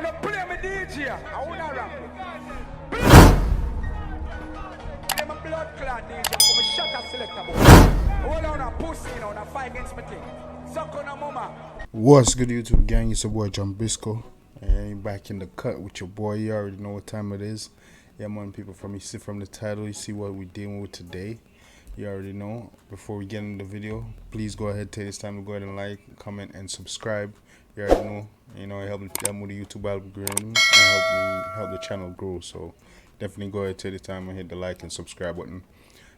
wanna play me DJ. I wanna rap. I'm a blood clot DJ. I'm a shot a selector boy. Hold on a pussy, you know, on a fight against me thing. Suck on a mama. What's good, YouTube gang? It's your boy Jambisco, and you're back in the cut with your boy. You already know what time it is. Yeah, man, people, from you see from the title, you see what we're dealing with today. You already know. Before we get into the video, please go ahead, take this time to go ahead and like, comment, and subscribe. You already know. You know, it helps with the YouTube algorithm and help the channel grow. So definitely go ahead, take the time and hit the like and subscribe button.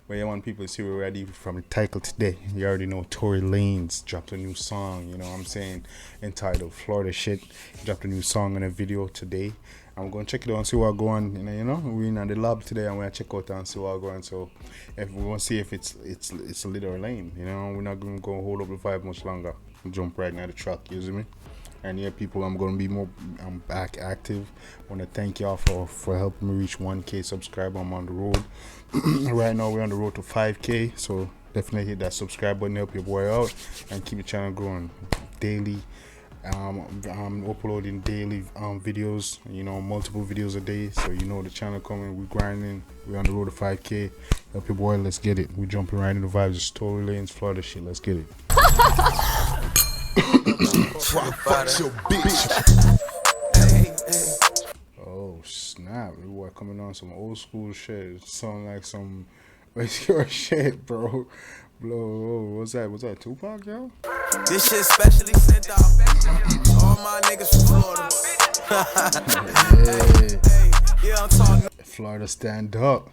But yeah, man, people, see we're ready from the title today. You already know Tory Lanez dropped a new song, you know what I'm saying, entitled Florida Shit. He dropped a new song and a video today. I'm going to check it out and see what's going on. You know, we're in the lab today. I'm going to check out and see what's going on. So if we want to see if it's a little or lame, you know, we're not going to go hold up the vibe much longer. Jump right now the track, you see me? And yeah, people, I'm going to be I'm back active. I want to thank y'all for helping me reach 1K subscribers. I'm on the road. Right now, we're on the road to 5K. So definitely hit that subscribe button, help your boy out, and keep the channel growing daily. I'm uploading daily videos, you know, multiple videos a day. So you know the channel coming, we're grinding, we're on the road to 5K. Help your boy, let's get it. We're jumping right into the vibes. It's Tory Lanez, Florida shit, let's get it. Oh snap, we were coming on some old school shit. Sound like some your shit, bro. Blow, what's that Tupac, yo? This shit specially sent out all my niggas from Florida. Yeah, I'm talking. Florida stand up.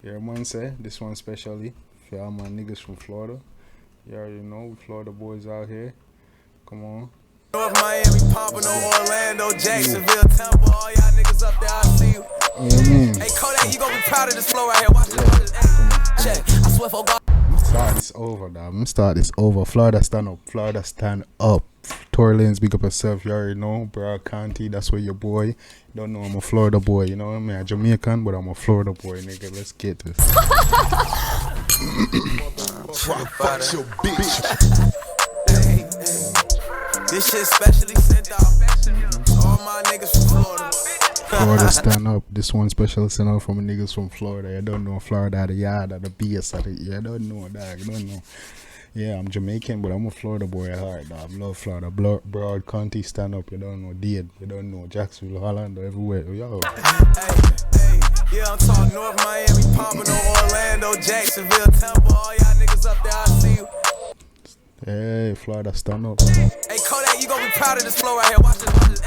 Yeah, man say this one specially for all my niggas from Florida. You already know we Florida boys out here. Come on. North Miami, Pompano, Orlando, Jacksonville, Tampa, all y'all niggas up there, I see you. Hey Kodak, you gonna be proud of this flow right here. Watch this. Check. I swear for God. Start this over, dog. Start this over. Florida stand up. Florida stand up. Tory Lanez, big up yourself. You already know, Broward County. That's where your boy. You don't know I'm a Florida boy. You know what I mean? I'm Jamaican, but I'm a Florida boy, nigga. Let's get this. Fuck your bitch. This shit specially sent out all my niggas from Florida. Florida stand up. This one special sent out from niggas from Florida. You don't know Florida, the yard, the BS, you don't know, dog. You don't know. Yeah, I'm Jamaican, but I'm a Florida boy at heart, dog. I love Florida. Broward County stand up. You don't know Dade. You don't know Jacksonville, Holland, everywhere. Yo. Yeah, I'm talking North Miami, Pompano, Orlando, Jacksonville, Tampa, all y'all niggas up there, I see you. Hey, Florida stand up. Hey Kodak, you gonna be proud of this flow right here. Watch this.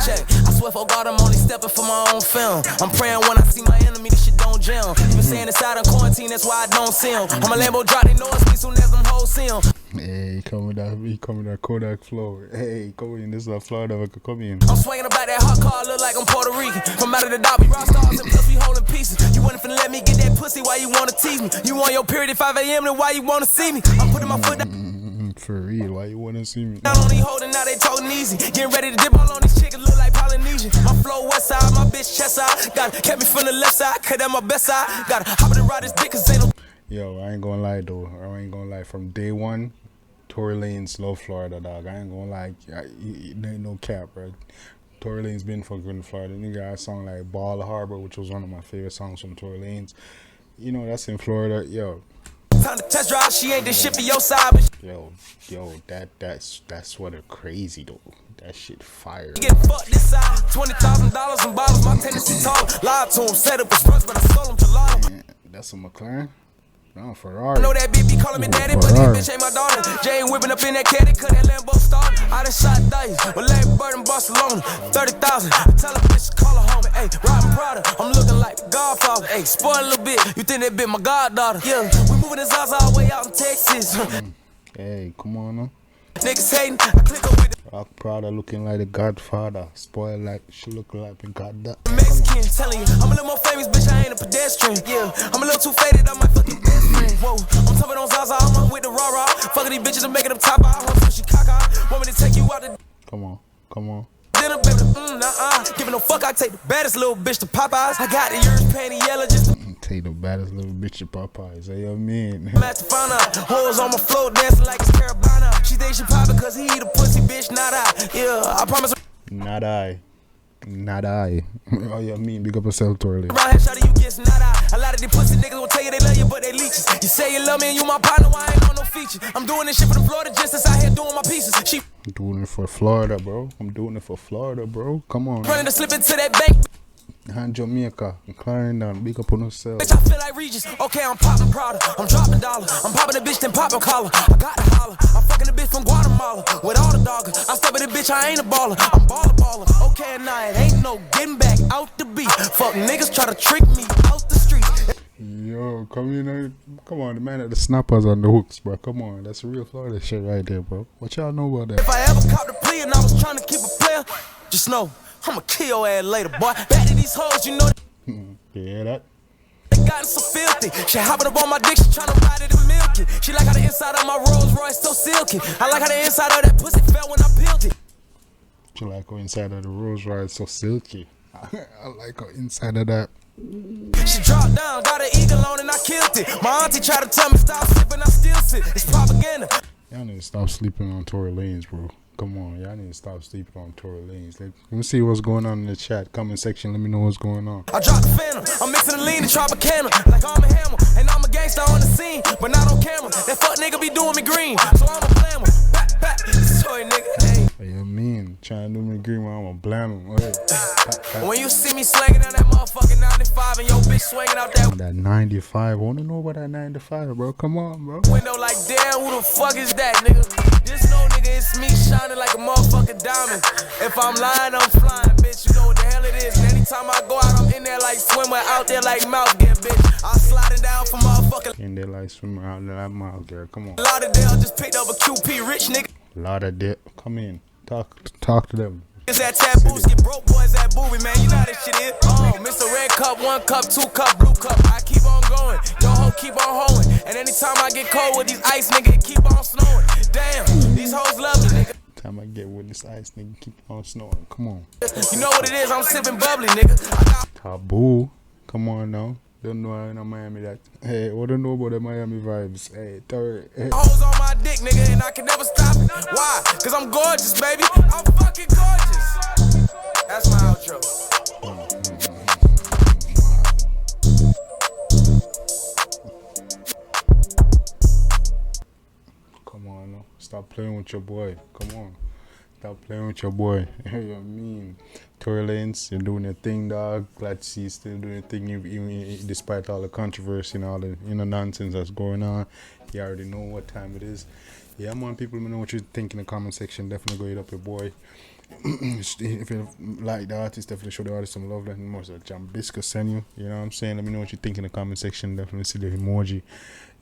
Check. I swear for God, I'm only stepping for my own film. I'm praying when I see my enemy, this shit don't jam. You been saying inside of quarantine, that's why I don't see him. I'm a Lambo drop, they know it's me soon as them hoes see him. Hey, come with that Kodak flow. Hey, come in, this is a Florida, we could come in. I'm swinging about that hot car, look like I'm Puerto Rican. From out of the dog, we rock stars and plus we holding pieces. You wasn't finna let me get that pussy, why you wanna tease me? You on your period at 5 a.m., then why you wanna see me? I'm putting my foot down. For real, why you wanna see me? Not only holding, now they talking easy. Getting ready to dip all on these chickens, look like Polynesian. My flow west side, my bitch chest side. Got kept me from the left side, cut at my best side. Gotta hop in and ride this dick, cause ain't no. Yo, I ain't gonna lie though. I ain't gonna lie. From day one, Tory Lanez love Florida, dog. I ain't gonna lie. There ain't no cap, bro. Tory Lanez been fucking in Florida. Nigga got a song like Ball Harbor, which was one of my favorite songs from Tory Lanez. You know, that's in Florida. Yo. Time to test drive, she ain't the shit for your side, but yo, that's what a crazy though. That shit fire. You get fucked this side, $20,000 in bottles, my tendency tall. Lied to him, said it was first, but I sold him to law. That's a McLaren? No, Ferrari. I know that bitch be calling me daddy, but this bitch ain't my daughter. Jay ain't whipping up in that caddy, cut that Lambo started. I done shot dice, with Larry Bird in Barcelona. 30,000, I tell a bitch to call her home. Hey, riding Prada, I'm looking like the Godfather. Hey, spoil a little bit, you think that bitch my goddaughter. Yeah, we moving this house all the way out in Texas. Hey, come on now. Niggas hating, I click up with it. Rock Prada looking like the Godfather. Spoiled like she look like a god. Mexican, telling you, I'm a little more famous, bitch, I ain't a pedestrian. Yeah, I'm a little too faded, I might fuck your best friend. Whoa, I'm tumbling on Zaza, I'm with the rah-rah. Fucking these bitches and making them top out. I'm she caca. Want me to take you out the. Come on. Dinner, baby, giving no fuck, I take the baddest little bitch to Popeyes. I got the yours panty yellow just to take the baddest little bitch to Popeyes. Hey, yo, man. match to find out. Hoes on my floor dancing like it's Carabana. She thinks she poppin' cause he eat a pussy, bitch, not I. Yeah, I promise. Not I. Not I. Oh, yeah, mean, big up yourself, Tory Lanez. Around here, shawty, you guess not I. A lot of these pussy niggas will tell you they love you, but they leeches. You say you love me and you my partner, why I ain't on no feature? I'm doing this shit for the Florida just as out here doing my pieces. She I'm doing it for Florida, bro. I'm doing it for Florida, bro. Come on. running to slip into that bank. And Jamaica, and Clarendon, big up on yourself. Bitch, I feel like Regis. Okay, I'm popping Prada. I'm dropping dollar. I'm popping the bitch, then popping collar. I got the holler. I'm fucking the bitch from Guatemala with all the dogger. I step with the bitch, I ain't a baller. I'm baller. Okay, now it ain't no getting back out the beat. Fuck niggas try to trick me out the street. Yo, come on, the man at the snappers on the hooks, bro. Come on, that's real Florida shit right there, bro. What y'all know about that? If I ever caught the plea and I was trying to keep a player, just know I'ma kill your ass later, boy. Back to these hoes, you know You hear that? they gotten so filthy. She hopping up on my dick, she tryna ride it and milk it. She like how the inside of my Rolls Royce so silky. I like how the inside of that pussy felt when I peeled it. She like how inside of the Rolls Royce so silky. I like how inside of that. She dropped down, got an eagle on and I killed it. My auntie tried to tell me stop sipping, I still sit. It's propaganda. Y'all need to stop sleeping on Tory Lanez, bro. Come on, y'all need to stop sleeping on Tory Lanez. Let me see what's going on in the chat. Comment section, let me know what's going on. I dropped the phantom, I'm mixing the lean and Tropicana like I'm a hammer. And I'm a gangster on the scene, but not on camera. That fuck nigga be doing me green, so I'm a blammer. Back, sorry nigga, hey. What you mean? Trying to do me green when I'm gonna blam him. Hey. When you see me slanging down that motherfucking 95 and your bitch swinging out that 95, I wanna know about that 95, bro. Come on, bro. window like, damn, who the fuck is that, nigga? Just know, nigga, it's me shining like a motherfucking diamond. If I'm lying, I'm flying, bitch. You know what the hell it is. And anytime I go out, I'm in there like swimmer, out there like mouth gear, bitch. I'm sliding down for motherfucking In there like swimmer out there like mouth girl. Come on. Lauderdale. Just picked up a QP rich nigga. Lauderdale. Come in. Talk to them. Is that taboo? Get broke boys that booby, man. You know how this shit is. Mr. Red Cup, 1 cup, 2 cup, blue cup. I keep on going. Yo ho, keep on holding. And anytime I get cold with these ice, nigga, it keep on snowing. Damn, these hoes love me, nigga. Time I get with this ice, nigga, keep on snoring. Come on. You know what it is? I'm sipping bubbly, nigga. Taboo. Come on now. Don't know how in Miami that. Hey, what do you know about the Miami vibes? Hey, Tory. Hey. Hoes on my dick, nigga, and I can never stop it. Why? Cause I'm gorgeous, baby. I'm fucking gorgeous. That's my outro. Come on, no. Stop playing with your boy. Come on. Stop playing with your boy. You mean Tory Lanez, you're doing your thing, dog. Glad to see you still doing your thing, even despite all the controversy and all the nonsense that's going on. You already know what time it is. Yeah, man, people, let me know what you think in the comment section. Definitely go hit up your boy. If you like the artist, definitely show the artist some love. Let me know what Jambisco send you. You know what I'm saying? Let me know what you think in the comment section. Definitely see the emoji.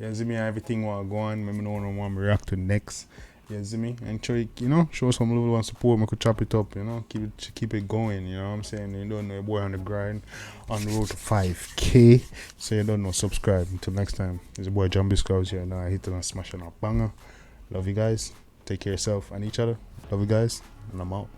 Yeah, see me everything while going. Let me know what I want to react to next. Yeah, see me? And try, show some love and support. I could chop it up, keep it going, you know what I'm saying? You don't know your boy on the grind, on the road to 5K. So you don't know, subscribe. Until next time, it's your boy Jambisco here. Now I hit it and smash on a banger. Love you guys. Take care of yourself and each other. Love you guys. And I'm out.